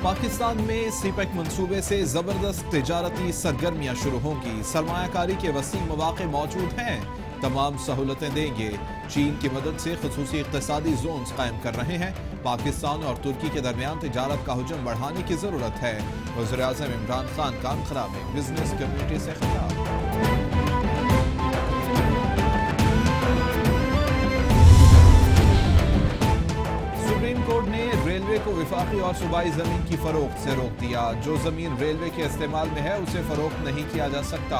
पाकिस्तान में सीपेक मंसूबे से जबरदस्त तिजारती सरगर्मियां शुरू होंगी। सरमायाकारी के वसी मौके मौजूद हैं, तमाम सहूलतें देंगे। चीन की मदद से खसूसी इक्तिसादी जोन्स कायम कर रहे हैं। पाकिस्तान और तुर्की के दरमियान तिजारत का हुजम बढ़ाने की जरूरत है। वज़ीर-ए-आज़म इमरान खान का अंकारा में बिजनेस कम्युनिटी से खिताब। सुप्रीम कोर्ट ने रेलवे को विफाकी और सूबाई जमीन की फरोख्त से रोक दिया। जो जमीन रेलवे के इस्तेमाल में है उसे फरोख्त नहीं किया जा सकता।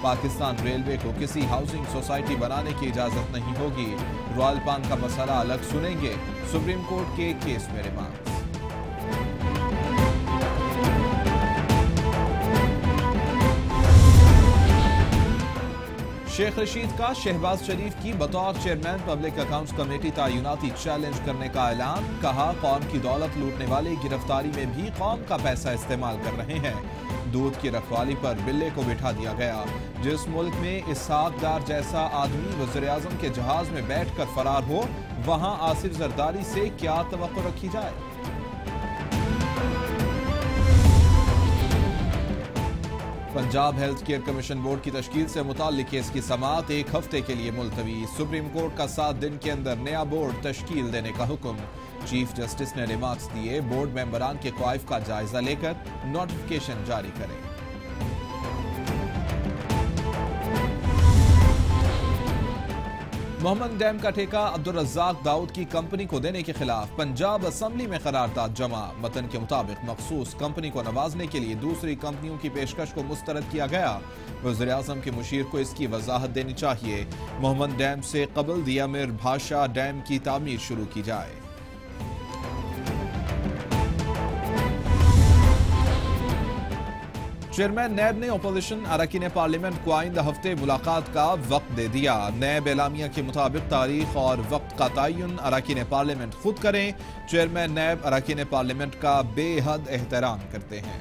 पाकिस्तान रेलवे को किसी हाउसिंग सोसाइटी बनाने की इजाजत नहीं होगी। रॉयल पान का मसला अलग सुनेंगे। सुप्रीम कोर्ट के केस में रिमांड। शेख रशीद का शहबाज शरीफ की बतौर चेयरमैन पब्लिक अकाउंट्स कमेटी तैनाती चैलेंज करने का ऐलान। कहा, कौम की दौलत लूटने वाले गिरफ्तारी में भी कौम का पैसा इस्तेमाल कर रहे हैं। दूध की रखवाली पर बिल्ले को बिठा दिया गया। जिस मुल्क में इसहाक डार जैसा आदमी वज़ीर-ए-आज़म के जहाज में बैठकर फरार हो, वहां आसिफ जरदारी से क्या तवक्को रखी जाए। Punjab health care commission board की तश्कील से मुताल्लिक केस की समाअत 1 हफ्ते के लिए मुलतवी। सुप्रीम कोर्ट का 7 दिन के अंदर नया बोर्ड तश्कील देने का हुक्म। चीफ जस्टिस ने रिमार्क्स दिए, बोर्ड मेंबरान के ख्वाइफ का जायजा लेकर नोटिफिकेशन जारी करें। मोहम्मद डैम का ठेका अब्दुल रज़्ज़ाक दाऊद की कंपनी को देने के खिलाफ पंजाब असेंबली में करारदाद जमा। मतन के मुताबिक मखसूस कंपनी को नवाजने के लिए दूसरी कंपनियों की पेशकश को मुस्तरद किया गया। वज़ीर-ए-आज़म के मुशीर को इसकी वजाहत देनी चाहिए। मोहम्मद डैम से कबल दिया मिर भाषा डैम की तामीर शुरू की जाए। चेयरमैन नैब ने अपोजिशन अरकान पार्लियामेंट को आइंदा हफ्ते मुलाकात का वक्त दे दिया। नैब एलामिया के मुताबिक तारीख और वक्त का तयन अरकान पार्लियामेंट खुद करें। चेयरमैन नैब अरकान पार्लियामेंट का बेहद एहतराम करते हैं।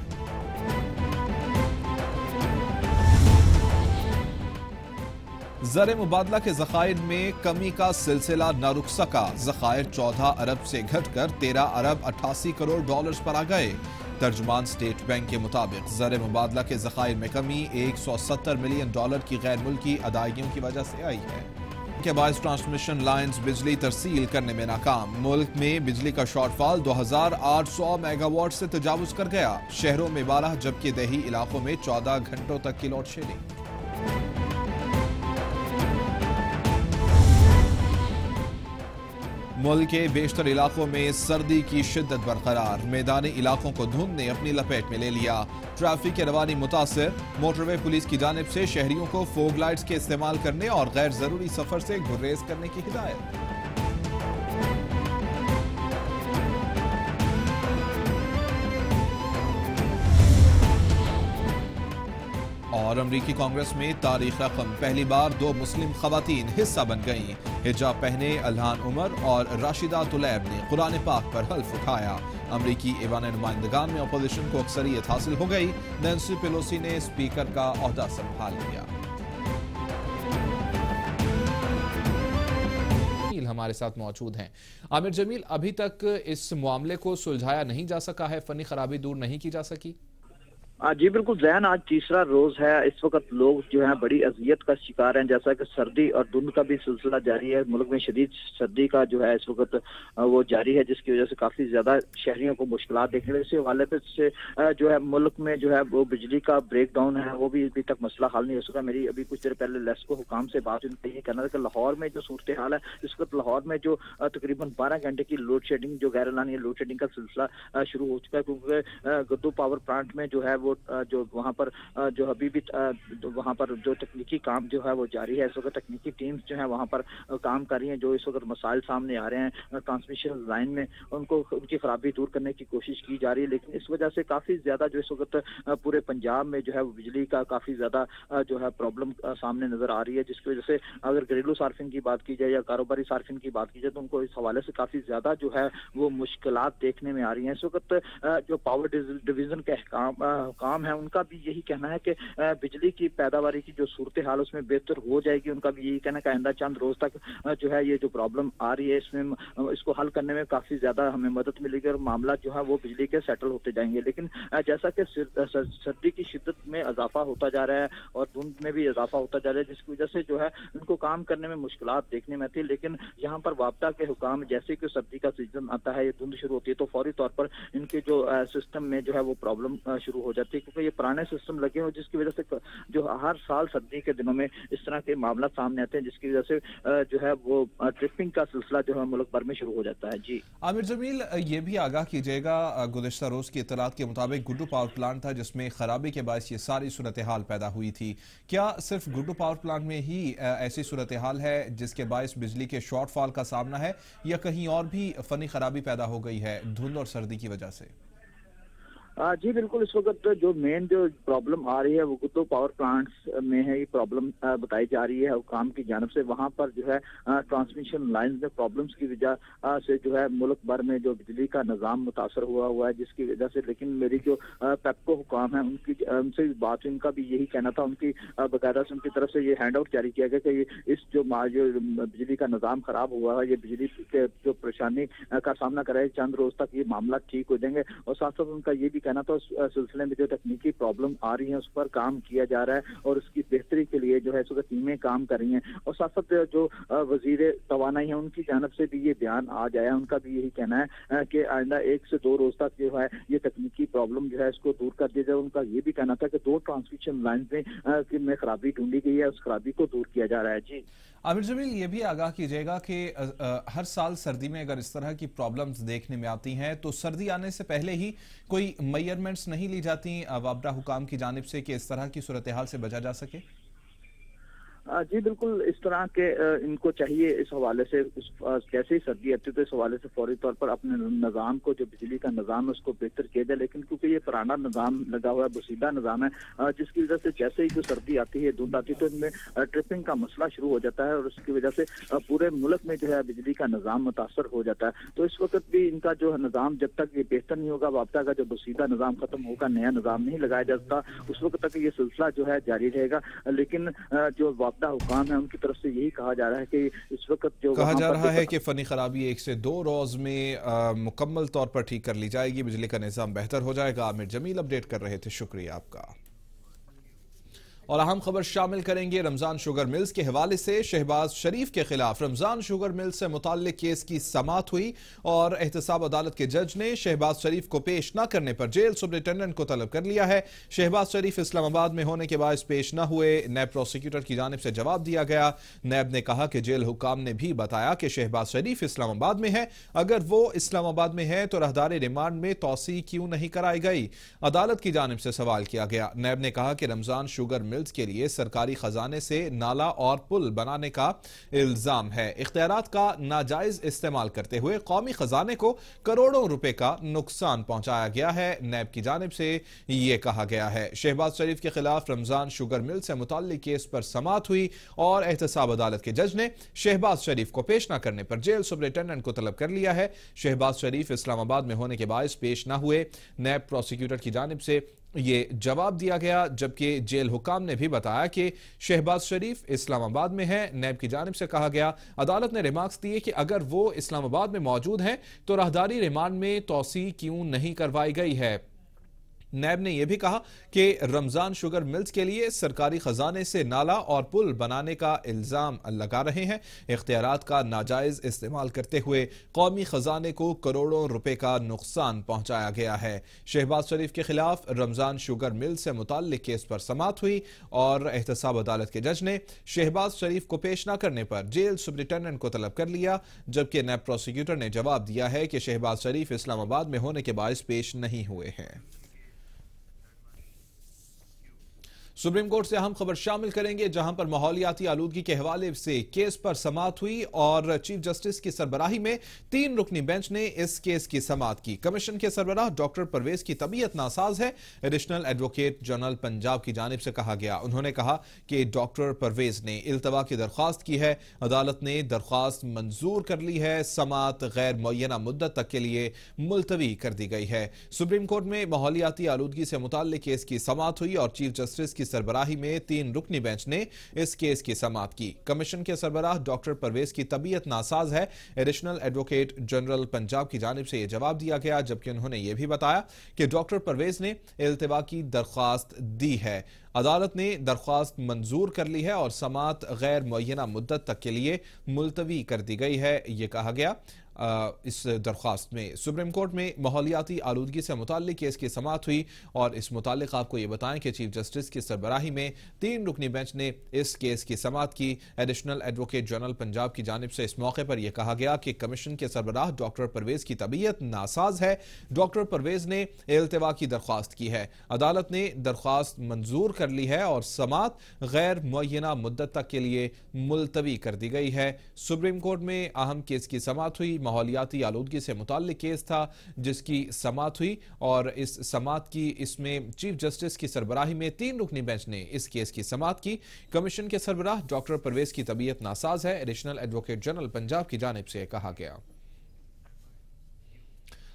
ज़र मुबादला के ज़खायर में कमी का सिलसिला न रुक सका। ज़खायर 14 अरब से घटकर 13 अरब 88 करोड़ डॉलर्स पर आ गए। तर्जुमान स्टेट बैंक के मुताबिक ज़र मुबादला के ज़खायर में कमी 170 मिलियन डॉलर की गैर मुल्की अदायगियों की वजह से आई है। के बायस ट्रांसमिशन लाइन्स बिजली तरसील करने में नाकाम। मुल्क में बिजली का शॉर्टफॉल 2800 मेगावाट से तजावुज कर गया। शहरों में 12 जबकि देही इलाकों में 14 घंटों तक की लोड शेडिंग। मुल्क के बेशतर इलाकों में सर्दी की शिद्दत बरकरार। मैदानी इलाकों को धुंध ने अपनी लपेट में ले लिया। ट्रैफिक की रवानी मुतासिर। मोटरवे पुलिस की जानिब से शहरियों को फोग लाइट्स के इस्तेमाल करने और गैर जरूरी सफर से गुरेज करने की हिदायत। और अमरीकी कांग्रेस में तारीख रकम, पहली बार 2 मुस्लिम खवातीन हिस्सा बन गईं। हिजाब पहने अल्हान उमर और राशिदा तुलैब ने कुरान पाक पर हल्फ उठाया। अमरीकी ऐवान नुमाइंदगान में अपोजिशन को अक्सरियत हासिल हो गई। नैंसी पेलोसी ने स्पीकर का ओहदा संभाल लिया। हमारे साथ मौजूद हैं आमिर जमील। अभी तक इस मामले को सुलझाया नहीं जा सका है, फनी खराबी दूर नहीं की जा सकी। जी बिल्कुल जैन, आज तीसरा रोज है। इस वक्त लोग जो है बड़ी अजियत का शिकार हैं, जैसा कि सर्दी और धुंध का भी सिलसिला जारी है। मुल्क में शदीद सर्दी का जो है इस वक्त वो जारी है, जिसकी वजह से काफी ज्यादा शहरियों को मुश्किलात देखने इस हवाले से जो है मुल्क में जो है वो बिजली का ब्रेक डाउन है, वो भी अभी तक मसला हल नहीं हो सका। मेरी अभी कुछ देर पहले लेस्को हुकाम से बात हुई, ये कहना था कि लाहौर में जो सूरत हाल है इस वक्त लाहौर में जो तकरीबन 12 घंटे की लोड शेडिंग, जो गैर एलानी लोड शेडिंग का सिलसिला शुरू हो चुका है, क्योंकि गद्दू पावर प्लांट में जो है वो जो वहाँ पर जो अभी भी वहाँ पर जो तकनीकी काम जो है वो जारी है। इस वक्त तकनीकी टीम्स जो है वहाँ पर काम कर रही हैं। जो इस वक्त मसाइल सामने आ रहे हैं ट्रांसमिशन लाइन में, उनकी खराबी दूर करने की कोशिश की जा रही है, लेकिन इस वजह से काफ़ी ज़्यादा जो इस वक्त पूरे पंजाब में जो है वो बिजली का काफ़ी ज़्यादा जो है प्रॉब्लम सामने नज़र आ रही है, जिसकी वजह से अगर घरेलू सार्फिन की बात की जाए या कारोबारी सार्फिन की बात की जाए तो उनको इस हवाले से काफ़ी ज़्यादा जो है वो मुश्किलात देखने में आ रही हैं। इस वक्त जो पावर डिवीज़न के حکام ہیں ان کا بھی یہی کہنا ہے کہ بجلی کی پیداواری کی جو صورتحال اس میں بہتر ہو جائے گی. ان کا بھی یہی کہنا ہے کہ آئندہ چند روز تک جو ہے یہ جو پرابلم آ رہی ہے اس کو حل کرنے میں کافی زیادہ ہمیں مدد ملے گی اور معاملہ جو ہے وہ بجلی کے سیٹل ہوتے جائیں گے. لیکن جیسا کہ سردی کی شدت میں اضافہ ہوتا جا رہا ہے اور دھند میں بھی اضافہ ہوتا جا رہا ہے جس کی وجہ سے جو ہے ان کو کام کرنے میں مشکلات دیکھنے میں تھی. لیکن یہاں پر وابطہ کے حکام جیسے کہ سردی کا سیزن آتا ہے, یہ دھند شروع ہوتی ہے تو فوری طور پر ان کے جو سسٹم میں جو ہے وہ پرابلم شروع ہو جاتی ہے کیونکہ یہ پرانے سسٹم لگے ہوں جس کی وجہ سے جو ہر سال سردی کے دنوں میں اس طرح کے معاملات سامنے آتے ہیں جس کی وجہ سے جو ہے وہ ٹرپنگ کا سلسلہ جو ہے ملک بھر میں شروع ہو جاتا ہے. جی عامر جمیل, یہ بھی آگاہ کیجیے گا, گزشتہ روز کی اطلاعات کے مطابق گڈو پاور پلانٹ تھا جس میں خرابی کے باعث یہ ساری صورتحال پیدا ہوئی تھی. کیا صرف گڈو پاور پلانٹ میں ہی ایسی صورتحال ہے جس کے باعث بجلی کے شارٹ فال کا سامنا ہے یا کہیں اور بھی فنی خرابی پیدا ہو گئی ہے دھند اور سردی کی وجہ سے؟ جی بالکل, اس وقت جو مین جو پرابلم آ رہی ہے وہ گڈو پاور پلانٹس میں ہے. یہ پرابلم بتائی جا رہی ہے حکام کی جانب سے. وہاں پر جو ہے ٹرانسمیشن لائنز میں پرابلمس کی وجہ سے جو ہے ملک بھر میں جو بجلی کا نظام متاثر ہوا ہے جس کی وجہ سے. لیکن میری جو پیپکو حکام ہیں ان سے بات ان کا بھی یہی کہنا تھا, ان کی باقاعدہ سے ان کی طرف سے یہ ہینڈ آؤٹ جاری کیا گیا کہ اس جو بجلی کا نظام خراب ہوا ہے یہ بجلی کے جو پریشانی کا سامنا کر رہے ہیں چند روز تک یہ معاملات ٹھیک ہو جائیں گے. اور ساتھ ساتھ ان کا یہ بھی کہنا تو اس سلسلے میں جو تکنیکی پرابلم آ رہی ہیں اس پر کام کیا جا رہا ہے اور اس کی بہتری کے لیے جو ہے اس وقت ٹیمیں کام کر رہی ہیں. اور ساتھ ساتھ جو وزیر توانائی ہیں ان کی جانب سے بھی یہ بیان آ جایا, ان کا بھی یہی کہنا ہے کہ آئندہ 1 سے 2 روز تک جو ہے یہ تکنیکی پرابلم جو ہے اس کو دور کر دیا جائے. ان کا یہ بھی کہنا تھا کہ 2 ٹرانسمیشن لائنز میں خرابی ڈھونڈی گئی ہے, اس خرابی کو دور کیا جا رہا ہے. جی عامر جمیل, یہ بھی آگاہ کیجیے گا کہ ہر سال سردی میں اگر اس طرح کی پرابلمز دیکھنے میں آتی ہیں تو سردی آنے سے پہلے ہی کوئی میئرمنٹس نہیں لی جاتی وابڈہ حکام کی جانب سے کہ اس طرح کی صورتحال سے بچا جا سکے؟ جی بالکل, اس طرح کے ان کو چاہیے اس حوالے سے جیسے ہی سردی آتی ہے تو اس حوالے سے فوری طور پر اپنے نظام کو جو بجلی کا نظام ہے اس کو بہتر کیا جائے. لیکن کیونکہ یہ پرانا نظام لگا ہوا ہے, بسیدہ نظام ہے جس کی وجہ سے جیسے ہی جو سردی آتی ہے دھند آتی ہے تو ان میں ٹرپنگ کا مسئلہ شروع ہو جاتا ہے اور اس کی وجہ سے پورے ملک میں جو ہے بجلی کا نظام متاثر ہو جاتا ہے. تو اس وقت بھی ان کا جو نظام جب تک یہ بہتر نہیں ہوگا, وابطہ کا جو بسیدہ نظام ختم ہوگا, نیا نظام نہیں لگایا جاتا, اس وقت تک یہ سلسلہ جو ہے جاری رہے گا. لیکن جو حکام ہیں ان کی طرف سے یہی کہا جا رہا ہے کہ اس وقت جو کہا جا رہا ہے کہ فنی خرابی 1 سے 2 روز میں مکمل طور پر ٹھیک کر لی جائے گی, بجلی کا نظام بہتر ہو جائے گا. عامر جمیل اپڈیٹ کر رہے تھے, شکریہ آپ کا. اور اہم خبر شامل کریں گے رمضان شوگر ملز کے حوالے سے. شہباز شریف کے خلاف رمضان شوگر ملز سے متعلق کیس کی سماعت ہوئی اور احتساب عدالت کے جج نے شہباز شریف کو پیش نہ کرنے پر جیل سپرنٹینڈنٹ کو طلب کر لیا ہے. شہباز شریف اسلام آباد میں ہونے کے باعث پیش نہ ہوئے. نیب پروسیکیوٹر کی جانب سے جواب دیا گیا. نیب نے کہا کہ جیل حکام نے بھی بتایا کہ شہباز شریف اسلام آباد میں ہے, اگر وہ اسلام آباد میں ہے تو راہدار ریمانڈ میں توسیع کیوں نہیں کرائی گئی. عدالت کی جانب سے سوال کیا گیا. نیب نے کہا کہ رمضان شوگر ملز کے لیے سرکاری خزانے سے نالا اور پل بنانے کا الزام ہے. اختیارات کا ناجائز استعمال کرتے ہوئے قومی خزانے کو کروڑوں روپے کا نقصان پہنچایا گیا ہے. نیب کی جانب سے یہ کہا گیا ہے. شہباز شریف کے خلاف رمضان شوگر مل سے متعلق کیس پر سماعت ہوئی اور احتساب عدالت کے جج نے شہباز شریف کو پیش نہ کرنے پر جیل سپرنٹینڈنٹ کو طلب کر لیا ہے. شہباز شریف اسلام آباد میں ہونے کے باعث پیش نہ ہوئے. نیب پروسیکیوٹر کی جانب سے یہ جواب دیا گیا, جبکہ جیل حکام نے بھی بتایا کہ شہباز شریف اسلام آباد میں ہے. نیب کی جانب سے کہا گیا, عدالت نے ریمارکس دیے کہ اگر وہ اسلام آباد میں موجود ہیں تو راہداری ریمانڈ میں توسیع کیوں نہیں کروائی گئی ہے. نیب نے یہ بھی کہا کہ رمضان شوگر ملز کے لیے سرکاری خزانے سے نالا اور پل بنانے کا الزام لگا رہے ہیں. اختیارات کا ناجائز استعمال کرتے ہوئے قومی خزانے کو کروڑوں روپے کا نقصان پہنچایا گیا ہے. شہباز شریف کے خلاف رمضان شوگر ملز سے متعلق کیس پر سماعت ہوئی اور احتساب عدالت کے جج نے شہباز شریف کو پیش نہ کرنے پر جیل سپرنٹینڈنٹ کو طلب کر لیا, جبکہ نیب پروسیکیوٹر نے جواب دیا ہے کہ شہباز شریف اسلام آباد میں ہونے کے باعث پیش نہیں ہوئے ہیں. सुप्रीम कोर्ट से अहम खबर शामिल करेंगे, जहां पर माहौलियाती आलूदगी के हवाले से केस पर समाअत हुई और चीफ जस्टिस की सरबराही में 3 रुकनी बेंच ने इस केस की समाअत की। कमीशन के सरबराह डॉक्टर परवेज की तबीयत नासाज है, एडिशनल एडवोकेट जनरल पंजाब की जानिब से कहा गया। उन्होंने कहा कि डॉक्टर परवेज ने इल्तवा की दरख्वास्त की है, अदालत ने दरख्वास्त मंजूर कर ली है, समाअत गैर मुअय्यना मुद्दत तक के लिए मुलतवी कर दी गई है। सुप्रीम कोर्ट में माहौलियाती आलूदगी से मुताल्लिक केस की समाअत हुई और चीफ जस्टिस की सरबराही में 3 रुकनी बेंच ने इस केस की समाअत की। कमीशन के सरबराह डॉक्टर परवेज की तबीयत नासाज है, एडिशनल एडवोकेट जनरल पंजाब की जानिब से यह जवाब दिया गया, जबकि उन्होंने यह भी बताया कि डॉक्टर परवेज ने इल्तिवा की दरख्वास्त दी है। अदालत ने दरख्वास्त मंजूर कर ली है और समाअत गैर मुअय्यना मुद्दत तक के लिए मुलतवी कर दी गई है, यह कहा गया। इस दरख्वास्त में सुप्रीम कोर्ट में माहौलियाती आलूदगी से मुताल्लिक केस की समाअत हुई और इस मुताल्लिक आपको ये बताएं कि चीफ जस्टिस की सरबराही में 3 रुकनी बेंच ने इस केस की समाअत की। एडिशनल एडवोकेट जनरल पंजाब की जानिब से इस मौके पर यह कहा गया कि कमीशन के सरबराह डॉक्टर परवेज की तबीयत नासाज है, डॉक्टर परवेज ने इल्तिवा की दरख्वास्त की है, अदालत ने दरख्वास्त मंजूर कर ली है और समाअत गैर मुअय्यना मुद्दत तक के लिए मुलतवी कर दी गई है। सुप्रीम कोर्ट में अहम केस की समाअत हुई, माहौलियाती आलूदगी से मुताल्लिक केस था जिसकी समाअत हुई और इस समाअत की इसमें चीफ जस्टिस की सरबराही में 3 रुकनी बेंच ने इस केस की समाअत की। कमीशन के सरबराह डॉक्टर परवेज की तबीयत नासाज है, एडिशनल एडवोकेट जनरल पंजाब की जानिब से कहा गया।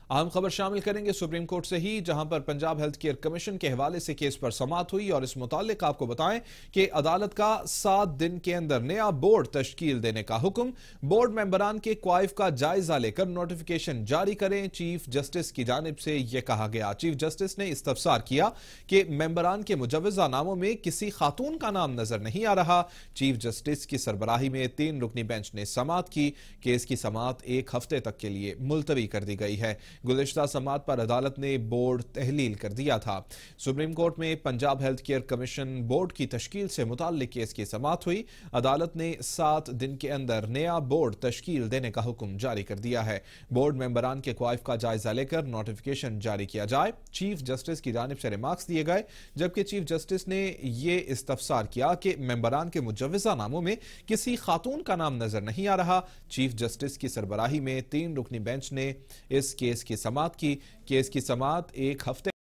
अहम खबर शामिल करेंगे सुप्रीम कोर्ट से ही, जहां पर पंजाब हेल्थ केयर कमीशन के हवाले से केस पर समाअत हुई और इस मुतालिक आपको बताएं कि अदालत का 7 दिन के अंदर नया बोर्ड तश्कील देने का हुक्म, बोर्ड मेंबरान के क्वाइफ का जायजा लेकर नोटिफिकेशन जारी करें, चीफ जस्टिस की जानिब से यह कहा गया। चीफ जस्टिस ने इस्तफसार किया कि मेंबरान के मुजव्वजा नामों में किसी खातून का नाम नजर नहीं आ रहा। चीफ जस्टिस की सरबराही में 3 रुकनी बेंच ने समाअत की। केस की समाअत 1 हफ्ते तक के लिए मुलतवी कर दी गई है। गुज़िश्ता समाअत पर अदालत ने बोर्ड तहलील कर दिया था। सुप्रीम कोर्ट में Punjab health care commission board की तश्कील से मुताल्लिक केस की समाअत हुई। अदालत ने 7 दिन के अंदर नया बोर्ड तश्कील देने का हुक्म जारी कर दिया है। बोर्ड मेंबरान के क्वाइफ का जायजा लेकर नोटिफिकेशन जारी किया जाए। चीफ जस्टिस की जानिब से रिमार्क्स दिए गए, जबकि चीफ जस्टिस ने यह इस्तफसार किया कि मेंबरान के मुजव्वजा नामों में किसी खातून का नाम नजर नहीं आ रहा। चीफ जस्टिस की सरबराही में 3 रुकनी बेंच ने इस केस की समाअत की। केस की समाअत 1 हफ्ते